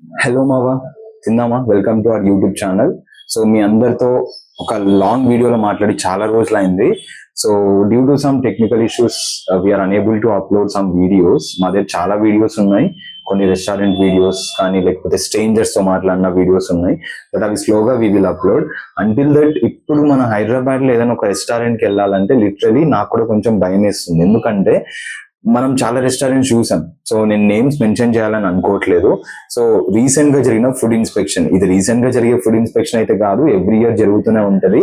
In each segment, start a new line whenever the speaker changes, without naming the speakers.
Hello మావా, తిందామా? Welcome to our YouTube channel. So మీ అందరితో ఒక లాంగ్ వీడియోలో మాట్లాడి చాలా రోజులు అయింది. So due to some technical issues we're unable to upload some videos. మా దగ్గర చాలా వీడియోస్ ఉన్నాయి, కొన్ని రెస్టారెంట్ వీడియోస్ కానీ లేకపోతే స్ట్రేంజర్స్ తో మాట్లాడిన వీడియోస్ ఉన్నాయి. బట్ అవి స్లోగా we will upload. Until that ఇప్పుడు మన హైదరాబాద్ లో ఏదైనా ఒక రెస్టారెంట్కి వెళ్ళాలంటే లిటరలీ నాకు కూడా కొంచెం భయం వేస్తుంది. ఎందుకంటే మనం చాలా రెస్టారెంట్స్ చూసాం. సో నేను నేమ్స్ మెన్షన్ చేయాలని అనుకోవట్లేదు. సో రీసెంట్ గా జరిగిన ఫుడ్ ఇన్స్పెక్షన్, ఇది రీసెంట్ గా జరిగే ఫుడ్ ఇన్స్పెక్షన్ అయితే కాదు, ఎవ్రీ ఇయర్ జరుగుతూనే ఉంటది.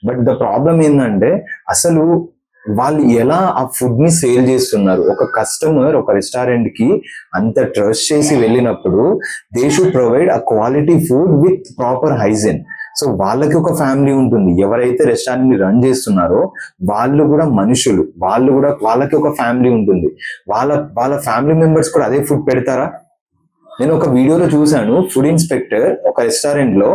బట్ ద ప్రాబ్లం ఏంటంటే అసలు వాళ్ళు ఎలా ఆ ఫుడ్ ని సేల్ చేస్తున్నారు. ఒక కస్టమర్ ఒక రెస్టారెంట్ కి అంత ట్రస్ట్ చేసి వెళ్ళినప్పుడు they should provide a quality food with proper hygiene. So వాళ్ళకి ఒక ఫ్యామిలీ ఉంటుంది. ఎవరైతే రెస్టారెంట్ ని రన్ చేస్తున్నారో వాళ్ళు కూడా మనుషులు, వాళ్ళకి ఒక ఫ్యామిలీ ఉంటుంది. వాళ్ళ ఫ్యామిలీ మెంబర్స్ కూడా అదే ఫుడ్ పెడతారా? నేను ఒక వీడియోలో చూశాను, ఫుడ్ ఇన్స్పెక్టర్ ఒక రెస్టారెంట్ లో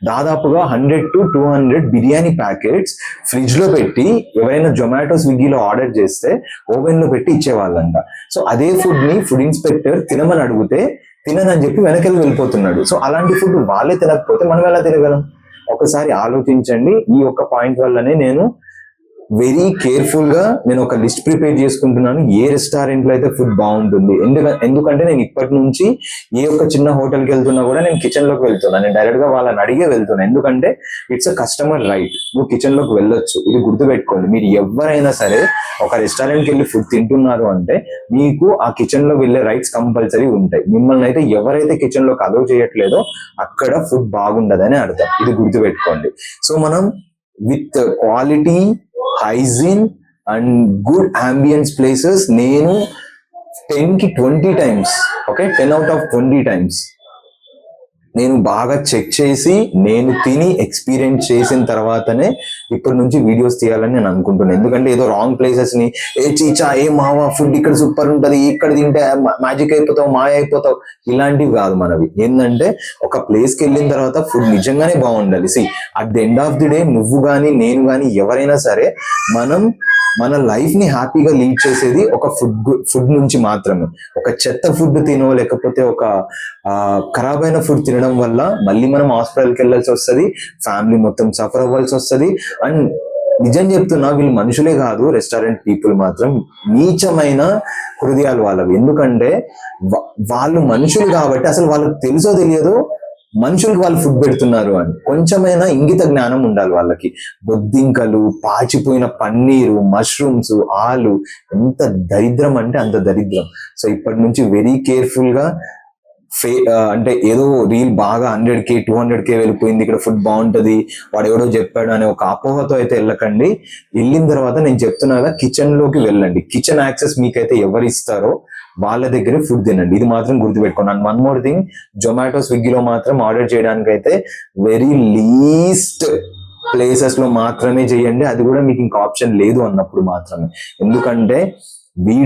దాదాపుగా 100 to 200 బిర్యానీ ప్యాకెట్స్ ఫ్రిడ్జ్ లో పెట్టి ఎవరైనా జొమాటో స్విగ్గీలో ఆర్డర్ చేస్తే ఓవెన్ లో పెట్టి ఇచ్చేవాళ్ళంట. సో అదే ఫుడ్ ని ఫుడ్ ఇన్స్పెక్టర్ తినమని అడిగితే తినదని చెప్పి వెనకెళ్ళి వెళ్ళిపోతున్నాడు. సో అలాంటి ఫుడ్ వాళ్ళే తినకపోతే మనం ఎలా తినగలం? ఒకసారి ఆలోచించండి. ఈ ఒక్క పాయింట్ వల్లనే నేను వెరీ కేర్ఫుల్ గా నేను ఒక లిస్ట్ ప్రిపేర్ చేసుకుంటున్నాను, ఏ రెస్టారెంట్ లో అయితే ఫుడ్ బాగుంటుంది. ఎందుకంటే నేను ఇప్పటి నుంచి ఏ ఒక్క చిన్న హోటల్కి వెళ్తున్నా కూడా నేను కిచెన్ లోకి వెళ్తున్నా. నేను డైరెక్ట్ గా వాళ్ళని అడిగే వెళ్తున్నా. ఎందుకంటే ఇట్స్ అ కస్టమర్ రైట్. నువ్వు కిచెన్ లోకి వెళ్ళొచ్చు, ఇది గుర్తుపెట్టుకోండి. మీరు ఎవరైనా సరే ఒక రెస్టారెంట్కి వెళ్ళి ఫుడ్ తింటున్నారు అంటే మీకు ఆ కిచెన్ లో వెళ్ళే రైట్స్ కంపల్సరీ ఉంటాయి. మిమ్మల్ని అయితే ఎవరైతే కిచెన్ లోకి అలౌ చేయట్లేదో అక్కడ ఫుడ్ బాగుండదని అర్థం. ఇది గుర్తుపెట్టుకోండి. సో మనం with quality, hygiene and good ambience places నేను 10 కి 20 times, okay, 10 out of 20 times నేను బాగా చెక్ చేసి నేను తిని ఎక్స్పీరియన్స్ చేసిన తర్వాతనే ఇప్పటి నుంచి వీడియోస్ తీయాలని నేను అనుకుంటున్నాను. ఎందుకంటే ఏదో రాంగ్ ప్లేసెస్ ని చీచా ఏ మావా ఫుడ్ ఇక్కడ సూపర్ ఉంటది, ఇక్కడ తింటే మ్యాజిక్ అయిపోతావు, మాయ అయిపోతావు, ఇలాంటివి కాదు మనవి. ఏంటంటే ఒక ప్లేస్ కి వెళ్ళిన తర్వాత ఫుడ్ నిజంగానే బాగుండాలి. See at the end of the day నువ్వు కానీ నేను కానీ ఎవరైనా సరే మనం మన లైఫ్ ని హ్యాపీగా లీడ్ చేసేది ఒక ఫుడ్ నుంచి మాత్రమే. ఒక చెత్త ఫుడ్ తినో లేకపోతే ఒక ఖరాబ్ అయిన ఫుడ్ తినడం వల్ల మళ్ళీ మనం హాస్పిటల్కి వెళ్ళాల్సి వస్తుంది, ఫ్యామిలీ మొత్తం సఫర్ అవ్వాల్సి వస్తుంది. అండ్ నిజం చెప్తున్నా, వీళ్ళు మనుషులే కాదు, రెస్టారెంట్ పీపుల్ మాత్రం నీచమైన హృదయాలు వాళ్ళవి. ఎందుకంటే వాళ్ళు మనుషులు కాబట్టి అసలు వాళ్ళకి తెలుసో తెలియదో మనుషులకు వాళ్ళు ఫుడ్ పెడుతున్నారు అని కొంచెమైనా ఇంగిత జ్ఞానం ఉండాలి వాళ్ళకి. బొద్దింకలు, పాచిపోయిన పన్నీరు, మష్రూమ్స్, ఆలు, ఎంత దరిద్రం అంటే అంత దరిద్రం. సో ఇప్పటి నుంచి వెరీ కేర్ఫుల్ గా అంటే ఏదో రీల్ బాగా 100K 200K వెళ్ళిపోయింది, ఇక్కడ ఫుడ్ బాగుంటది, వాడు ఎవడో చెప్పాడు అనే ఒక అపోహతో అయితే వెళ్ళకండి. వెళ్ళిన తర్వాత నేను చెప్తున్నా కదా, కిచెన్ లోకి వెళ్ళండి. కిచెన్ యాక్సెస్ మీకైతే ఎవరు ఇస్తారో వాళ్ళ దగ్గరే ఫుడ్ తినండి. ఇది మాత్రం గుర్తుపెట్టుకోండి. And one more thing, Zomato స్విగ్గీలో మాత్రం ఆర్డర్ చేయడానికి అయితే వెరీ లీస్ట్ ప్లేసెస్ లో మాత్రమే చేయండి. అది కూడా మీకు ఇంకా ఆప్షన్ లేదు అన్నప్పుడు మాత్రమే. ఎందుకంటే వీ